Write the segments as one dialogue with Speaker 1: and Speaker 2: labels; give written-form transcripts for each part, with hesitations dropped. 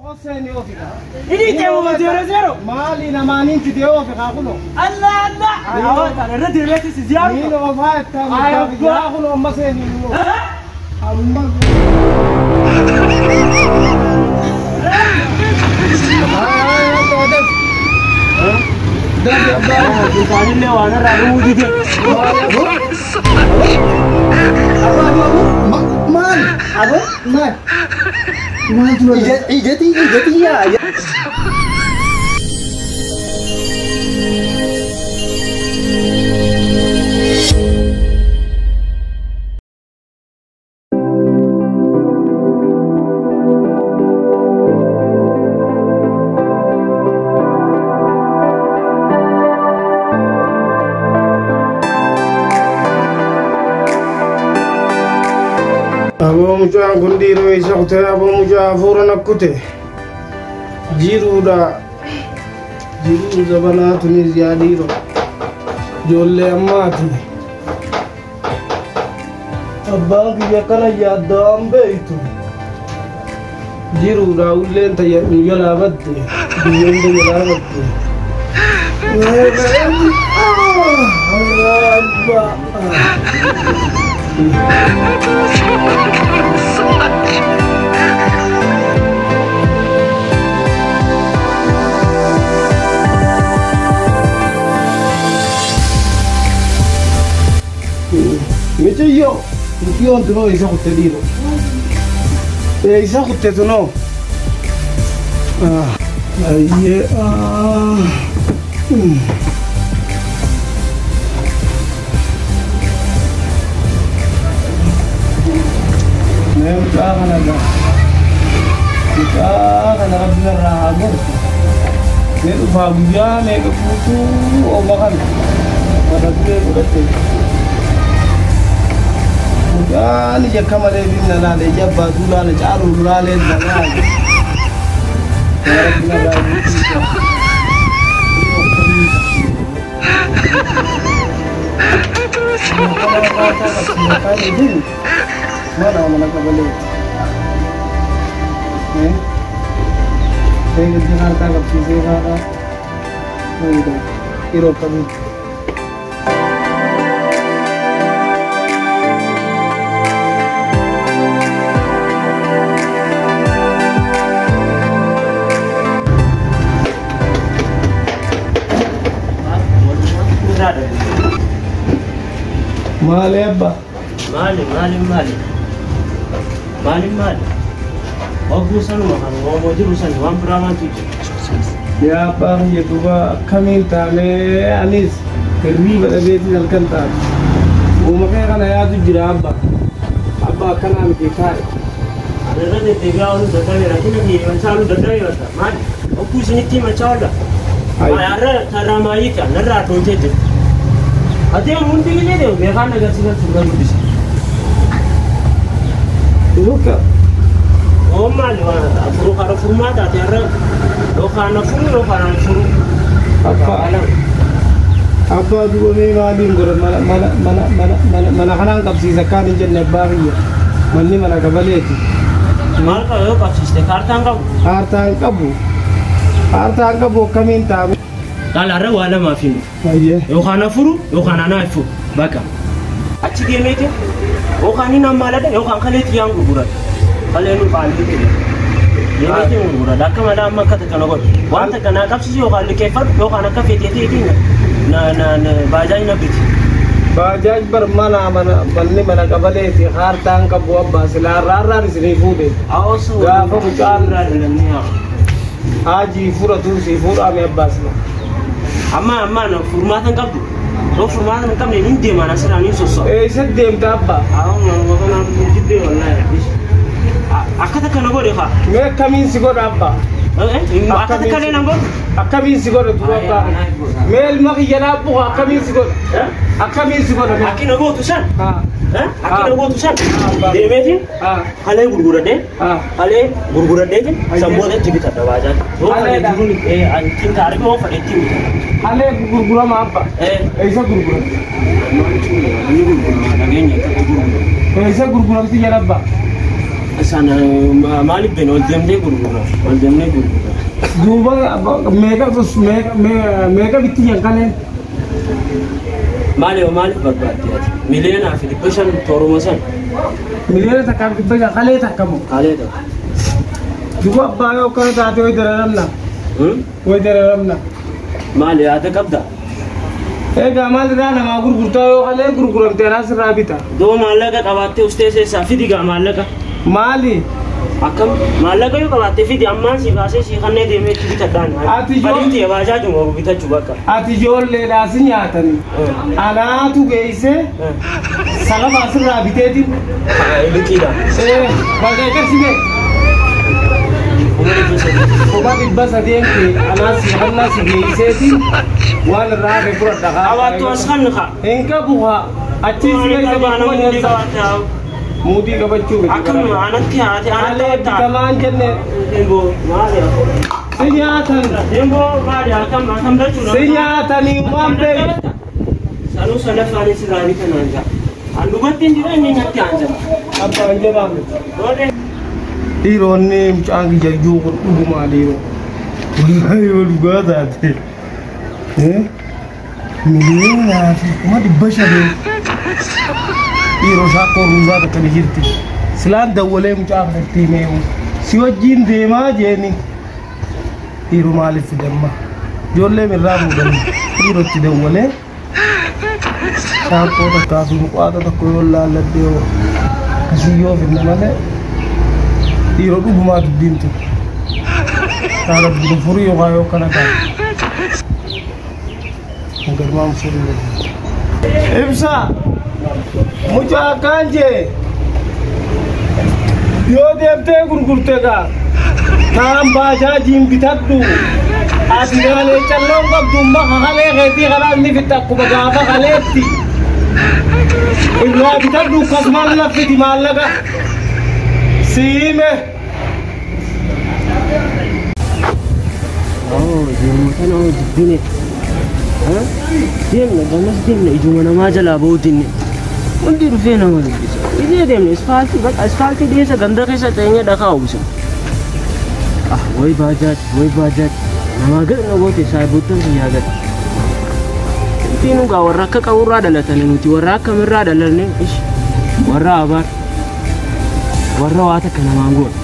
Speaker 1: Oseni ofika.
Speaker 2: Ini temu 00.
Speaker 1: Mali na mani ntidio ofika kuno.
Speaker 2: Allah Allah. Ayo kana direct si ziyaru.
Speaker 1: Ni no faita ni. Ayo kuno maseni no. Amma. Kita ni wana ramu dite. Man. Apa? Man. Ijati ya. Abu Mujah Gundiro isakte Abu Mujah furana kute jiru zabana Tunisia diro jolle amati abang yakana yadam beitu jiru da ullen tayya yala badde diyende yala badde Medio io non ho isato te dico isato te no kita akan ada rahasia itu bahagia mereka butuh obakan pada dia berarti dan dia kamar ini nana dia jabba dulu caru dulu nana mana kabel saya Jakarta ke sini mana itu kiro kami Mali apa?
Speaker 2: Mali. Ogusan makan, mau jurusan, mau perawan tuju.
Speaker 1: Ya apa? Ya tuh kami tame anis kerja pada beti alkantar. Umaknya kan ayah tuh jiraba. Abah kan anak kita.
Speaker 2: Ada tu tiga orang datang ni, lagi ni macam orang datang ni lah. Mali, ogusan itu macam apa? Ayah ramai kan, nara tu je. Ada yang mungkin ni dia, mereka nak kasih surat tulis.
Speaker 1: Luka.
Speaker 2: Oh mal, furu kalau furu mata tiara, lokana furu.
Speaker 1: Apa dulu ni ngadim korang mana kanang kapsi sekarang ni jenis bahagia, mana kabel itu.
Speaker 2: Mal kalau kapsi sekarang harta kabu kami tahu. Kalau ada wala maafin. Lokana furu, lokana naifu, baka. Aci dia ni je. Lokani nama ada, lokan kali tiang guguran. Kalian lupa itu. Dia itu murah. Dah kemana amma kata kena kau. Wanta kena kapsi jo kalau kefar, lokan nak kafet itu na bajaj nak biji.
Speaker 1: Bajaj bermana mana kabale ti hartang kabu abba silara sini fude.
Speaker 2: Awas.
Speaker 1: Gafa bukan dengan ni. Haji fura tu si fura me abbas. Amma
Speaker 2: na furmatan kabdu. Lo furmatan kam ni inde mana sera ni soso.
Speaker 1: Sedem tabba.
Speaker 2: Awang kana jidde wallahi. Akata kana gode fa.
Speaker 1: Me kamin si gode abba.
Speaker 2: Akata kana nango.
Speaker 1: Akamin si gode tu abba. Mel maki yana bu akamin si gode. Akamin si gode.
Speaker 2: Akina go tu san. Akina go tu san. De metin. Hale gurgura de. Hale gurgura de kan. Sambo de tigita da waja. Do hale gurun antin tare ko fa de tigita.
Speaker 1: Hale gurgura ma abba. Aisa gurgura. Aisa gurgura ti yana abba.
Speaker 2: Sana maaliif been ol deemnee gurgura. Ol deemnee gurgura.
Speaker 1: Duuba meeqa bitti yanqalee?
Speaker 2: Maaliif barbaadde ati? Miliyoonaa fi 500 tooruma san.
Speaker 1: Miliyoona takkaaf 500 qalee takkamu.
Speaker 2: Qalee takka.
Speaker 1: Duuba abbaa yoo kana taate way dararamna. Way dararamna.
Speaker 2: Maali yaada qabda?
Speaker 1: Egaa maal irraa namaa gurgurtaa yoo qalee gurguramtee naas irraa bita.
Speaker 2: Doo maallaqa qabaattee ustee keessaa fidi gaa maallaqa.
Speaker 1: Maali?
Speaker 2: Akkam maallaqa yoo qabaattee fidi ammaan si baasee si kannee deemee itti bitadhaan. Badiitti baajaaji moo bitachuu bakka.
Speaker 1: Ati ijoolleedhaas nyaatanii. Anaatu geessee salama asirraa biteetiin.
Speaker 2: Liqiidha.
Speaker 1: Bakka eeggasi Kuma dhibba sadeenti anaas hannaa si geesseetiin waan irraa hafe fudhadha.
Speaker 2: Qabaattu as kan kaa.
Speaker 1: Hin qabu haa. Achiis keessa baanuu Mudi kabachuu miti.
Speaker 2: Akkam anatti haati
Speaker 1: Alee bitamaan jenne.
Speaker 2: Dembo maali ako.
Speaker 1: Si nyaatan.
Speaker 2: Dembo maali akkam dachuu.
Speaker 1: Si nyaatanii waan beeku.
Speaker 2: Sanuu sana faanii sirraa bitan anja. Andubatti hin jira inni nyatti anja.
Speaker 1: Abbaan jedhaa miti. Dhiironni mucaan jayyuu kun dhugumaa dhiiroo. Wallahi yoo dhugaa taate. Miliyoonaa fi 500. Dhiiroo shaakoo ruuzaa takka ni jirti. Silaan dawwalee mucaa kanatti mee'u. Si wajjin deemaa jeeni. Dhiiroo maaliif fidamma? Ijoollee mirraa fuudhanii dhiirootti dawwalee. Shaakoo takkaa fi muqaata tokko yoo laalladde yoo akkasii yoo finna malee. Dhiiroo dhugumaa dubbiintu. Haala bira furii yookaan yoo kana taate. Garmaan furii. Ibsaa. Mucaa kan jee yoo deemtee gurgurtee gaa kaan baajaajiin bitadhu ati galee calloon qabdu maka kalee keetii kanaa inni fitta akkuma gaafa kaleetti irraa bitadhu akkasumaan laffiti maallaqa siime.
Speaker 2: Kana jibbine deemna gamas deemna ijuma namaa jalaa ba'uutinne. Hundi dhufee nama dubbisa. Idee deemne asfaaltii deessa ganda keessa teenyee dhakaa uwwisa. Way baajaaj namaa gad namoota saayiboottan kiyyaa gad. Ittiin dhugaa warra akka qaburraa dhalatanii nuti warra akkamirraa dhalanne warra abaar warra waa takka namaan goona.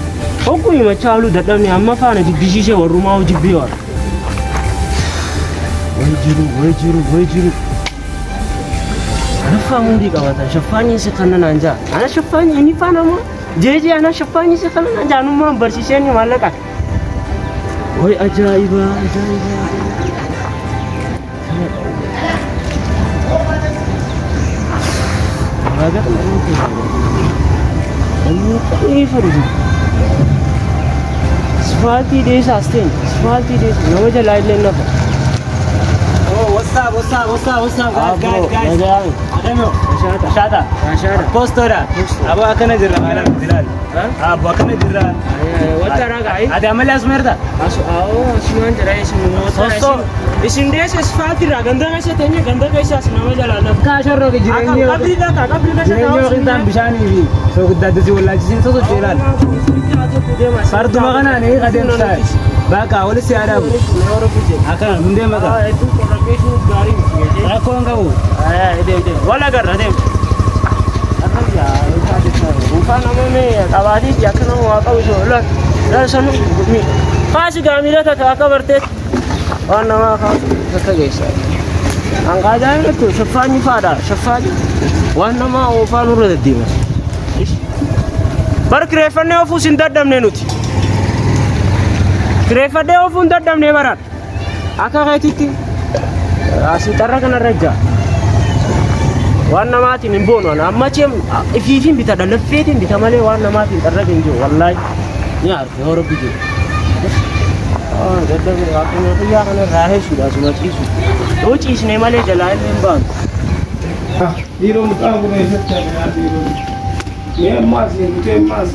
Speaker 2: Hogguu himachaa halluu dadhabne amma faana jibbisiisee warrumaa hojibbii warra. Way jiru. Shafaani qabatan shafaani si kannan anja ana shafaani inni faana mo jeje ana shafaani si kannan anja anuma barsiiseen maallaqa way ajaiba agar ini faruji Sfalti desa asten Sfalti desa nama jalan lain apa What's up, guys. Ademo. Shada. Postora. Abu akana jirra malam Bilal. Abu akana jirra. Wata raga ai. Ada amali asmerda. Asman jira isin motor. Isin desa sfati raga ganda ka se tanya ganda ka isa nama jalan. Ka sharro ke jirenya. Kabri ka. Jirenya kita bishani bi. So gudda desi wallahi sin so jelan. Fardu magana ne kadem sa. Baka wala si ada. Akan munde maga. Itu korakeshu gari. Aku enggak bu. Ide. Wala garra dem. Akan ya, bukan namanya kawadi ya kena wakau soalnya. Dan sana mi. Kasih kami dah tak bertet. Oh nama kau tak guys. Angkat aja tu. Syafani fada. Syafani. Wan nama ofan urut dia. Bar krefernya ofusin dadam nenuti. Krefernya ofun dadam nebarat. Aka kayak titi. Asli tarra kana raja. Warna mati mimbono na amma cem ififin bita da lafetin bita male warna mati tarra benjo wallahi yar ke horo bije. Dadda ke akene ya kana rahe sudah cuma cisu. Do cis ne male jalain memban.
Speaker 1: Diro muka ko ne setta ya diro. Me mas ye ke mas.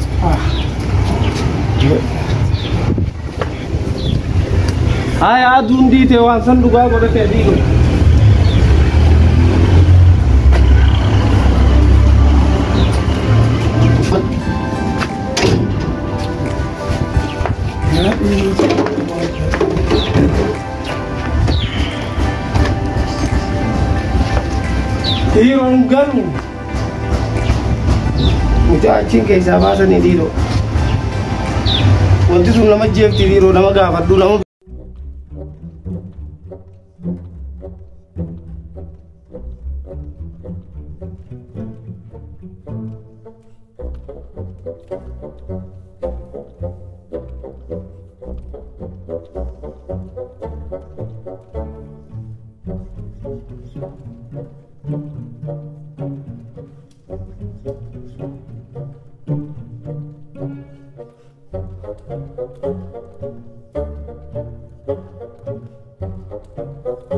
Speaker 1: Ay adundi te wan sandu ga ko te diro. Dhiiroon galu mucaa achiin keessaa baasanii dhiiroo wanti sun nama jeefti dhiiroo nama gaafadhu nama